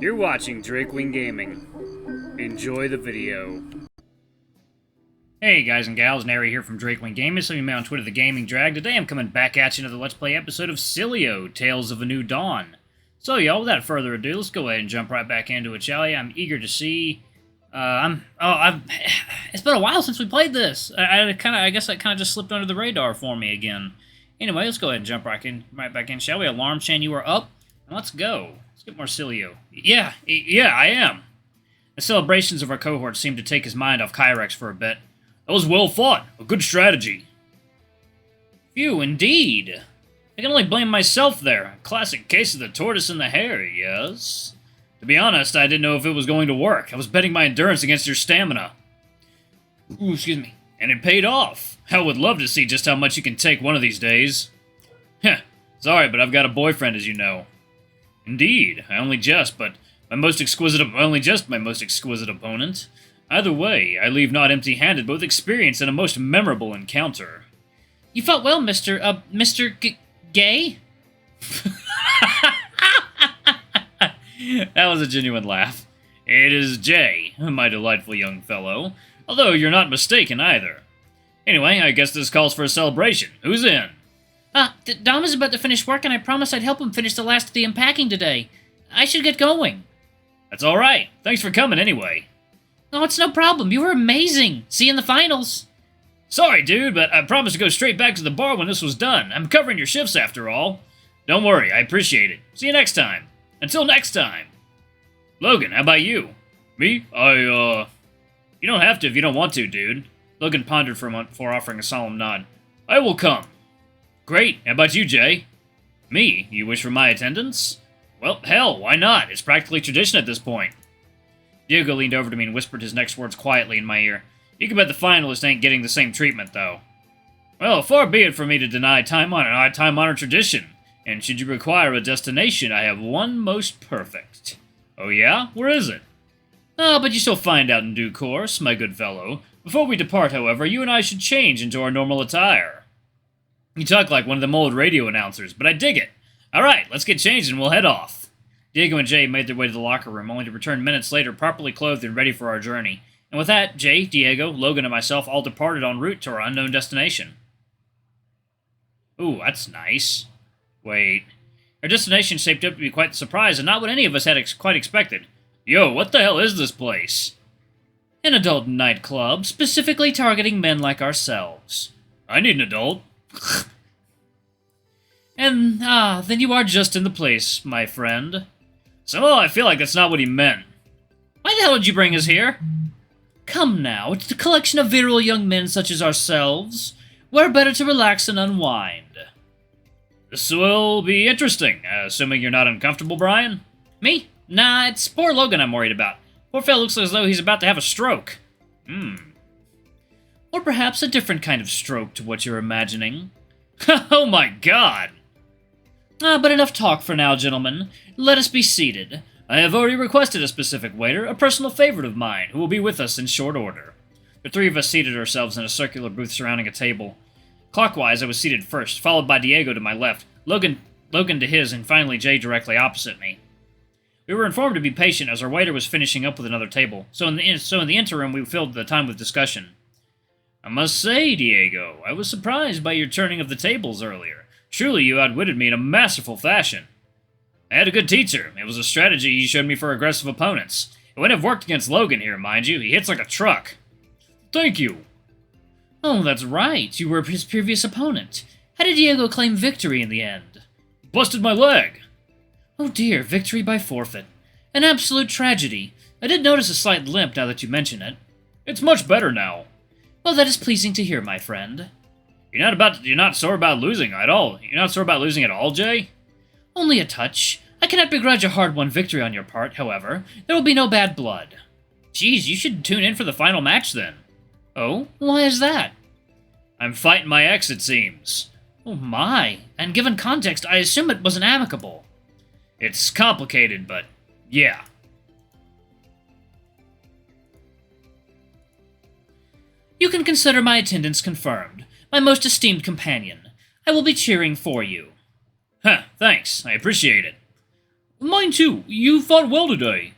You're watching Drakewing Gaming. Enjoy the video. Hey guys and gals, Nary here from Drakewing Gaming, some of you may on Twitter The Gaming Drag. Today I'm coming back at you another Let's Play episode of Sileo, Tales of a New Dawn. So y'all, without further ado, let's go ahead and jump right back into it, shall we? I'm eager to see... It's been a while since we played this. I guess that kind of just slipped under the radar for me again. Anyway, let's go ahead and jump right back in, shall we? Alarm chain, you are up. And let's go. Let's get more Sileo. Yeah, I am. The celebrations of our cohort seemed to take his mind off Kyrex for a bit. That was well fought. A good strategy. Phew, indeed. I can only blame myself there. A classic case of the tortoise and the hare, yes? To be honest, I didn't know if it was going to work. I was betting my endurance against your stamina. Ooh, excuse me. And it paid off. Hell, would love to see just how much you can take one of these days. Heh. Sorry, but I've got a boyfriend, as you know. Indeed. I only just, but my most exquisite opponent. Either way, I leave not empty-handed, but with experience and a most memorable encounter. You fought well, Mr. Gay? That was a genuine laugh. It is Jay, my delightful young fellow. Although you're not mistaken either. Anyway, I guess this calls for a celebration. Who's in? Dom is about to finish work, and I promised I'd help him finish the last of the unpacking today. I should get going. That's alright. Thanks for coming anyway. Oh, it's no problem. You were amazing. See you in the finals. Sorry, dude, but I promised to go straight back to the bar when this was done. I'm covering your shifts after all. Don't worry, I appreciate it. See you next time. Until next time. Logan, how about you? Me? You don't have to if you don't want to, dude. Logan pondered for a moment before offering a solemn nod. I will come. Great. How about you, Jay? Me? You wish for my attendance? Well, hell, why not? It's practically tradition at this point. Diego leaned over to me and whispered his next words quietly in my ear. You can bet the finalist ain't getting the same treatment, though. Well, far be it for me to deny time-honored tradition. And should you require a destination, I have one most perfect. Oh yeah? Where is it? But you shall find out in due course, my good fellow. Before we depart, however, you and I should change into our normal attire. You talk like one of them old radio announcers, but I dig it. Alright, let's get changed and we'll head off. Diego and Jay made their way to the locker room, only to return minutes later properly clothed and ready for our journey. And with that, Jay, Diego, Logan, and myself all departed en route to our unknown destination. Ooh, that's nice. Wait. Our destination shaped up to be quite the surprise, and not what any of us had quite expected. Yo, what the hell is this place? An adult nightclub, specifically targeting men like ourselves. I need an adult. And, then you are just in the place, my friend. Somehow I feel like that's not what he meant. Why the hell did you bring us here? Come now, it's a collection of virile young men such as ourselves. We're better to relax and unwind. This will be interesting, assuming you're not uncomfortable, Brian? Me? Nah, it's poor Logan I'm worried about. Poor fellow looks as though he's about to have a stroke. Or perhaps a different kind of stroke to what you're imagining. Oh my god! But enough talk for now, gentlemen. Let us be seated. I have already requested a specific waiter, a personal favorite of mine, who will be with us in short order. The three of us seated ourselves in a circular booth surrounding a table. Clockwise, I was seated first, followed by Diego to my left, Logan to his, and finally Jay directly opposite me. We were informed to be patient as our waiter was finishing up with another table, so in the interim we filled the time with discussion. I must say, Diego, I was surprised by your turning of the tables earlier. Truly, you outwitted me in a masterful fashion. I had a good teacher. It was a strategy he showed me for aggressive opponents. It wouldn't have worked against Logan here, mind you. He hits like a truck. Thank you. Oh, that's right. You were his previous opponent. How did Diego claim victory in the end? Busted my leg. Oh dear, victory by forfeit. An absolute tragedy. I did notice a slight limp now that you mention it. It's much better now. Well, that is pleasing to hear, my friend. You're not sore about losing at all. You're not sore about losing at all, Jay? Only a touch. I cannot begrudge a hard-won victory on your part, however. There will be no bad blood. Geez, you should tune in for the final match then. Oh? Why is that? I'm fighting my ex, it seems. Oh my. And given context, I assume it wasn't amicable. It's complicated, but yeah. You can consider my attendance confirmed. My most esteemed companion. I will be cheering for you. Huh, thanks. I appreciate it. Mine too. You fought well today.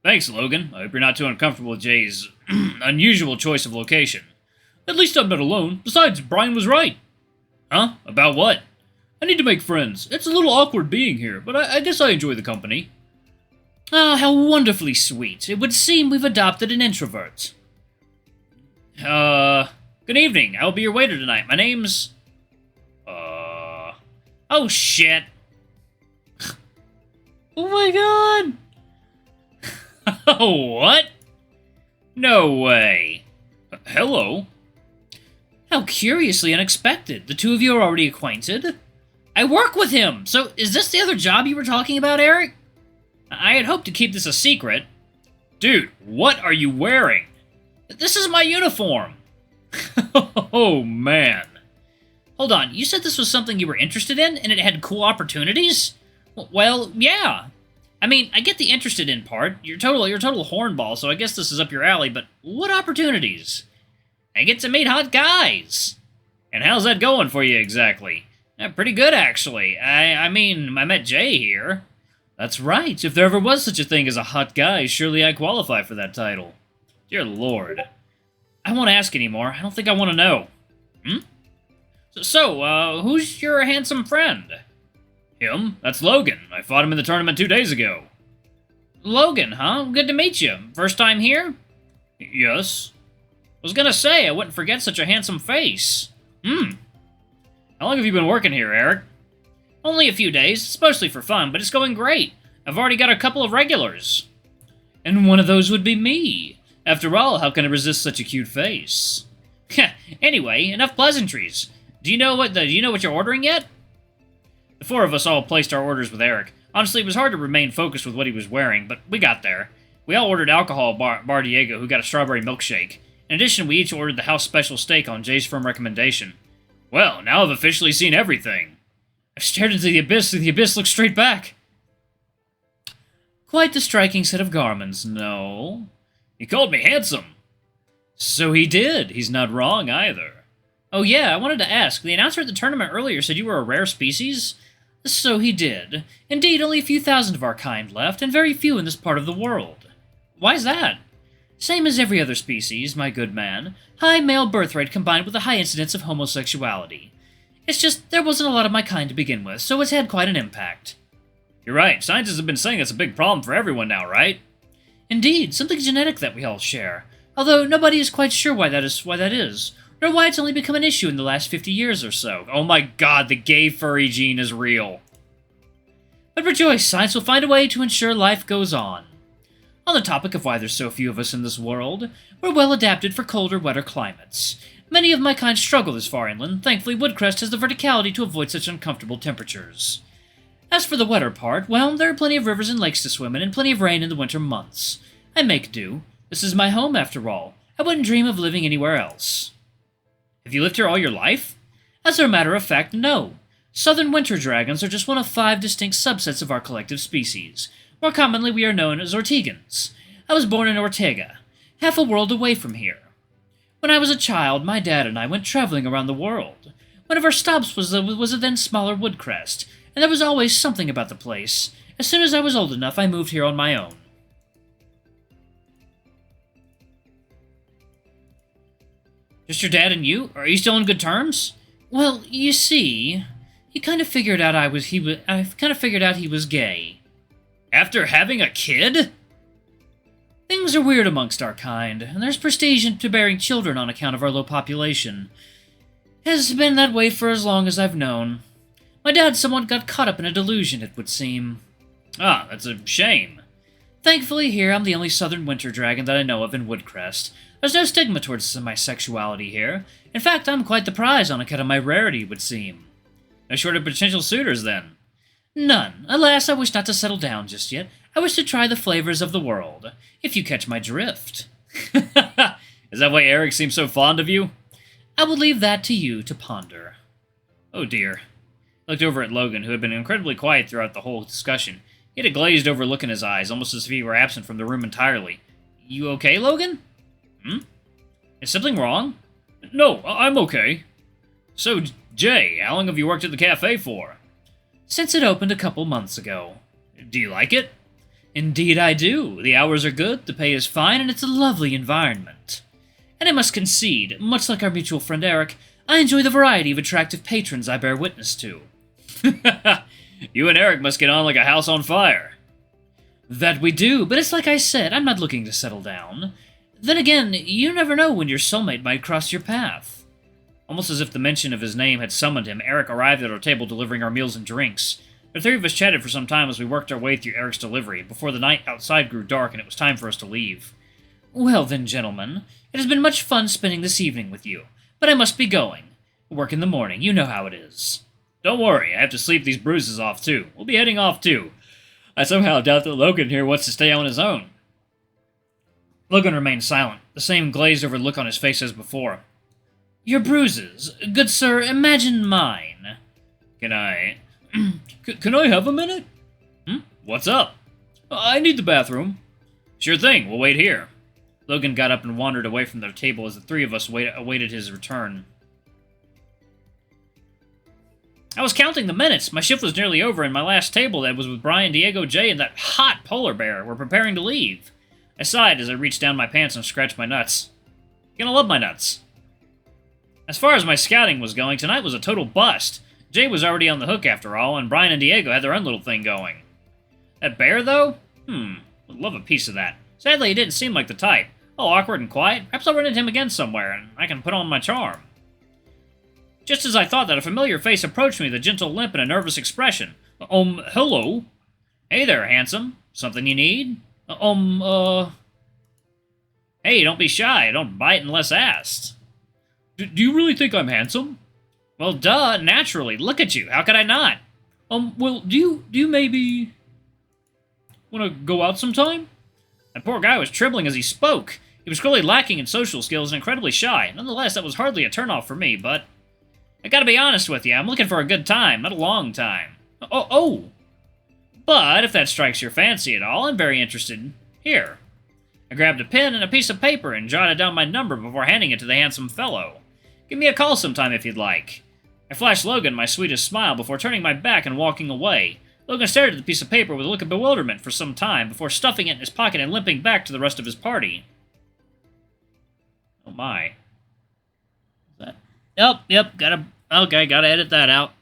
Thanks, Logan. I hope you're not too uncomfortable with Jay's unusual choice of location. At least I'm not alone. Besides, Brian was right. Huh? About what? I need to make friends. It's a little awkward being here, but I guess I enjoy the company. Ah, how wonderfully sweet. It would seem we've adopted an introvert. Good evening. I'll be your waiter tonight. My name's... Oh, shit. Oh my god! Oh, what? No way. Hello. How curiously unexpected. The two of you are already acquainted? I work with him! So, is this the other job you were talking about, Eric? I had hoped to keep this a secret. Dude, what are you wearing? This is my uniform. Oh, man. Hold on, you said this was something you were interested in, and it had cool opportunities? Well, yeah. I mean, I get the interested in part. You're total hornball, so I guess this is up your alley, but what opportunities? I get to meet hot guys. And how's that going for you exactly? Pretty good, actually. I mean, I met Jay here. That's right. If there ever was such a thing as a hot guy, surely I qualify for that title. Dear Lord. I won't ask anymore. I don't think I want to know. So, who's your handsome friend? Him? That's Logan. I fought him in the tournament 2 days ago. Logan, huh? Good to meet you. First time here? Yes. Was gonna say, I wouldn't forget such a handsome face. How long have you been working here, Eric? Only a few days. It's mostly for fun, but it's going great. I've already got a couple of regulars. And one of those would be me. After all, how can I resist such a cute face? Anyway, enough pleasantries. Do you know what you're ordering yet? The four of us all placed our orders with Eric. Honestly, it was hard to remain focused with what he was wearing, but we got there. We all ordered alcohol Bar Diego, who got a strawberry milkshake. In addition, we each ordered the house special steak on Jay's firm recommendation. Well, now I've officially seen everything. I've stared into the abyss, and the abyss looks straight back. Quite the striking set of garments, no? He called me handsome. So he did. He's not wrong, either. Oh yeah, I wanted to ask. The announcer at the tournament earlier said you were a rare species? So he did. Indeed, only a few thousand of our kind left, and very few in this part of the world. Why's that? Same as every other species, my good man. High male birth rate combined with a high incidence of homosexuality. It's just, there wasn't a lot of my kind to begin with, so it's had quite an impact. You're right. Scientists have been saying it's a big problem for everyone now, right? Indeed, something genetic that we all share. Although nobody is quite sure why that is, nor why it's only become an issue in the last 50 years or so. Oh my god, the gay furry gene is real. But rejoice, science will find a way to ensure life goes on. On the topic of why there's so few of us in this world, we're well adapted for colder, wetter climates. Many of my kind struggle this far inland. Thankfully, Woodcrest has the verticality to avoid such uncomfortable temperatures. As for the wetter part, well, there are plenty of rivers and lakes to swim in, and plenty of rain in the winter months. I make do. This is my home, after all. I wouldn't dream of living anywhere else. Have you lived here all your life? As a matter of fact, no. Southern winter dragons are just one of 5 distinct subsets of our collective species. More commonly, we are known as Ortegans. I was born in Ortega, half a world away from here. When I was a child, my dad and I went traveling around the world. One of our stops was a then smaller Woodcrest, and there was always something about the place. As soon as I was old enough, I moved here on my own. Just your dad and you? Are you still on good terms? Well, you see, he kind of figured out he was gay. After having a kid? Things are weird amongst our kind, and there's prestige into bearing children on account of our low population. Has been that way for as long as I've known. My dad somewhat got caught up in a delusion, it would seem. Ah, that's a shame. Thankfully, here I'm the only southern winter dragon that I know of in Woodcrest. There's no stigma towards my sexuality here. In fact, I'm quite the prize on account of my rarity, it would seem. No short of potential suitors, then? None. Alas, I wish not to settle down just yet. I wish to try the flavors of the world, if you catch my drift. Is that why Eric seems so fond of you? I will leave that to you to ponder. Oh dear. I looked over at Logan, who had been incredibly quiet throughout the whole discussion. He had a glazed-over look in his eyes, almost as if he were absent from the room entirely. You okay, Logan? Is something wrong? No, I'm okay. So, Jay, how long have you worked at the cafe for? Since it opened a couple months ago. Do you like it? Indeed I do. The hours are good, the pay is fine, and it's a lovely environment. And I must concede, much like our mutual friend Eric, I enjoy the variety of attractive patrons I bear witness to. You and Eric must get on like a house on fire. That we do, but it's like I said, I'm not looking to settle down. Then again, you never know when your soulmate might cross your path. Almost as if the mention of his name had summoned him, Eric arrived at our table delivering our meals and drinks. The three of us chatted for some time as we worked our way through Eric's delivery, before the night outside grew dark and it was time for us to leave. Well then, gentlemen, it has been much fun spending this evening with you, but I must be going. Work in the morning, you know how it is. Don't worry, I have to sleep these bruises off too. We'll be heading off too. I somehow doubt that Logan here wants to stay on his own. Logan remained silent, the same glazed-over look on his face as before. Your bruises, good sir, imagine mine. Can I... Can I have a minute? What's up? I need the bathroom. Sure thing, we'll wait here. Logan got up and wandered away from their table as the three of us awaited his return. I was counting the minutes. My shift was nearly over, and my last table that was with Brian, Diego, Jay, and that hot polar bear were preparing to leave. I sighed as I reached down my pants and scratched my nuts. Gonna love my nuts. As far as my scouting was going, tonight was a total bust. Jay was already on the hook after all, and Brian and Diego had their own little thing going. That bear, though? Would love a piece of that. Sadly, he didn't seem like the type. All awkward and quiet. Perhaps I'll run into him again somewhere, and I can put on my charm. Just as I thought that, a familiar face approached me with a gentle limp and a nervous expression. Hello? Hey there, handsome. Something you need? Hey, don't be shy. Don't bite unless asked. Do you really think I'm handsome? Well, duh, naturally. Look at you. How could I not? Well, do you maybe... want to go out sometime? That poor guy was trembling as he spoke. He was clearly lacking in social skills and incredibly shy. Nonetheless, that was hardly a turnoff for me, but... I gotta be honest with you, I'm looking for a good time, not a long time. But if that strikes your fancy at all, I'm very interested. Here. I grabbed a pen and a piece of paper and jotted down my number before handing it to the handsome fellow. Give me a call sometime if you'd like. I flashed Logan my sweetest smile before turning my back and walking away. Logan stared at the piece of paper with a look of bewilderment for some time before stuffing it in his pocket and limping back to the rest of his party. Oh my. Is that... Yep, gotta edit that out.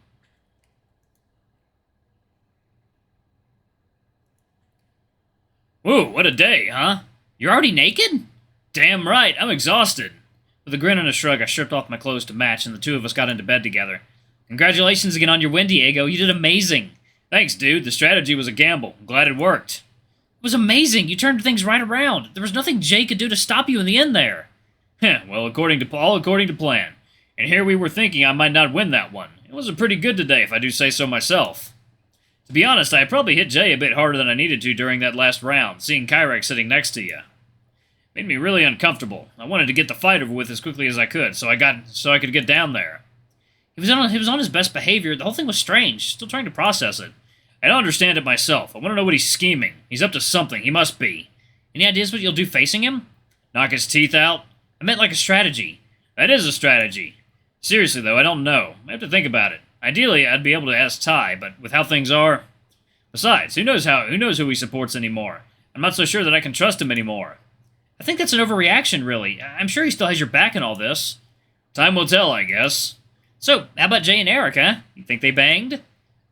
Whoa, what a day, huh? You're already naked? Damn right, I'm exhausted. With a grin and a shrug, I stripped off my clothes to match, and the two of us got into bed together. Congratulations again on your win, Diego. You did amazing. Thanks, dude. The strategy was a gamble. I'm glad it worked. It was amazing. You turned things right around. There was nothing Jay could do to stop you in the end there. Well, according to plan. And here we were thinking I might not win that one. It was a pretty good today, if I do say so myself. To be honest, I probably hit Jay a bit harder than I needed to during that last round, seeing Kyrex sitting next to you. Made me really uncomfortable. I wanted to get the fight over with as quickly as I could, so I could get down there. He was on his best behavior. The whole thing was strange. Still trying to process it. I don't understand it myself. I want to know what he's scheming. He's up to something. He must be. Any ideas what you'll do facing him? Knock his teeth out? I meant like a strategy. That is a strategy. Seriously, though, I don't know. I have to think about it. Ideally, I'd be able to ask Ty, but with how things are... Besides, who knows who he supports anymore? I'm not so sure that I can trust him anymore. I think that's an overreaction, really. I'm sure he still has your back in all this. Time will tell, I guess. So, how about Jay and Eric, huh? You think they banged?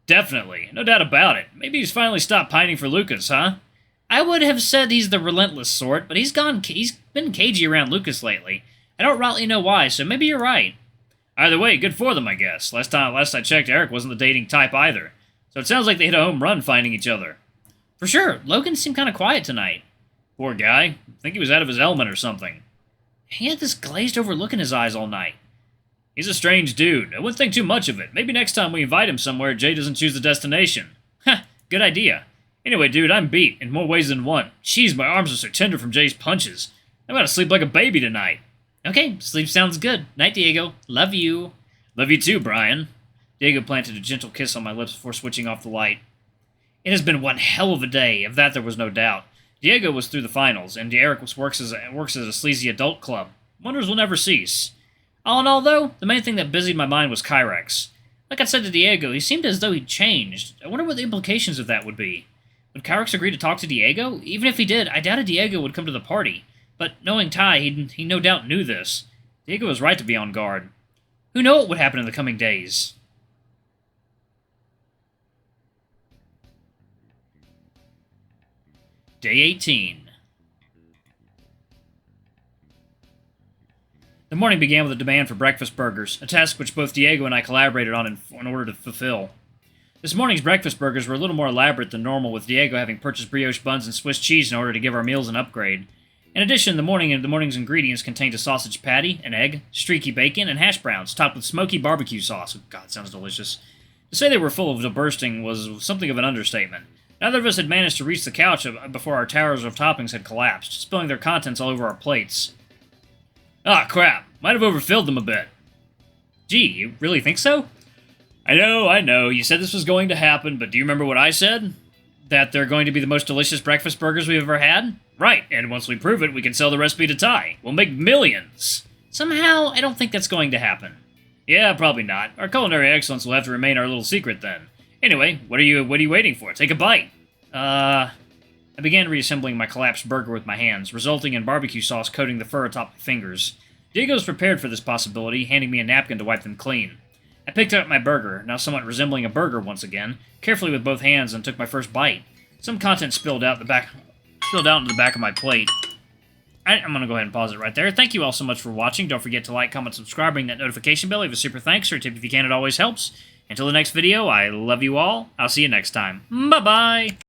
Definitely. No doubt about it. Maybe he's finally stopped pining for Lucas, huh? I would have said he's the relentless sort, but he's been cagey around Lucas lately. I don't rightly know why, so maybe you're right. Either way, good for them, I guess. Last I checked, Eric wasn't the dating type either. So it sounds like they hit a home run finding each other. For sure. Logan seemed kind of quiet tonight. Poor guy. I think he was out of his element or something. He had this glazed-over look in his eyes all night. He's a strange dude. I wouldn't think too much of it. Maybe next time we invite him somewhere, Jay doesn't choose the destination. Ha! Good idea. Anyway, dude, I'm beat in more ways than one. Jeez, my arms are so tender from Jay's punches. I'm gonna sleep like a baby tonight. Okay, sleep sounds good. Night, Diego. Love you. Love you too, Brian. Diego planted a gentle kiss on my lips before switching off the light. It has been one hell of a day, of that there was no doubt. Diego was through the finals, and Eric works at a sleazy adult club. Wonders will never cease. All in all, though, the main thing that busied my mind was Kyrex. Like I said to Diego, he seemed as though he'd changed. I wonder what the implications of that would be. Would Kyrix agree to talk to Diego? Even if he did, I doubted Diego would come to the party. But knowing Ty, he no doubt knew this. Diego was right to be on guard. Who knows what would happen in the coming days? Day 18. The morning began with a demand for breakfast burgers, a task which both Diego and I collaborated on in order to fulfill. This morning's breakfast burgers were a little more elaborate than normal, with Diego having purchased brioche buns and Swiss cheese in order to give our meals an upgrade. In addition, the morning's ingredients contained a sausage patty, an egg, streaky bacon, and hash browns, topped with smoky barbecue sauce. Oh, God, sounds delicious. To say they were full of the bursting was something of an understatement. Neither of us had managed to reach the couch before our towers of toppings had collapsed, spilling their contents all over our plates. Ah, crap. Might have overfilled them a bit. Gee, you really think so? I know. You said this was going to happen, but do you remember what I said? That they're going to be the most delicious breakfast burgers we've ever had? Right, and once we prove it, we can sell the recipe to Ty. We'll make millions. Somehow, I don't think that's going to happen. Yeah, probably not. Our culinary excellence will have to remain our little secret then. Anyway, what are you waiting for? Take a bite. I began reassembling my collapsed burger with my hands, resulting in barbecue sauce coating the fur atop my fingers. Diego was prepared for this possibility, handing me a napkin to wipe them clean. I picked up my burger, now somewhat resembling a burger once again, carefully with both hands, and took my first bite. Some content spilled out into the back of my plate. I'm gonna go ahead and pause it right there. Thank you all so much for watching. Don't forget to like, comment, subscribe, ring that notification bell, leave a super thanks or a tip if you can, it always helps. Until the next video, I love you all. I'll see you next time. Bye-bye!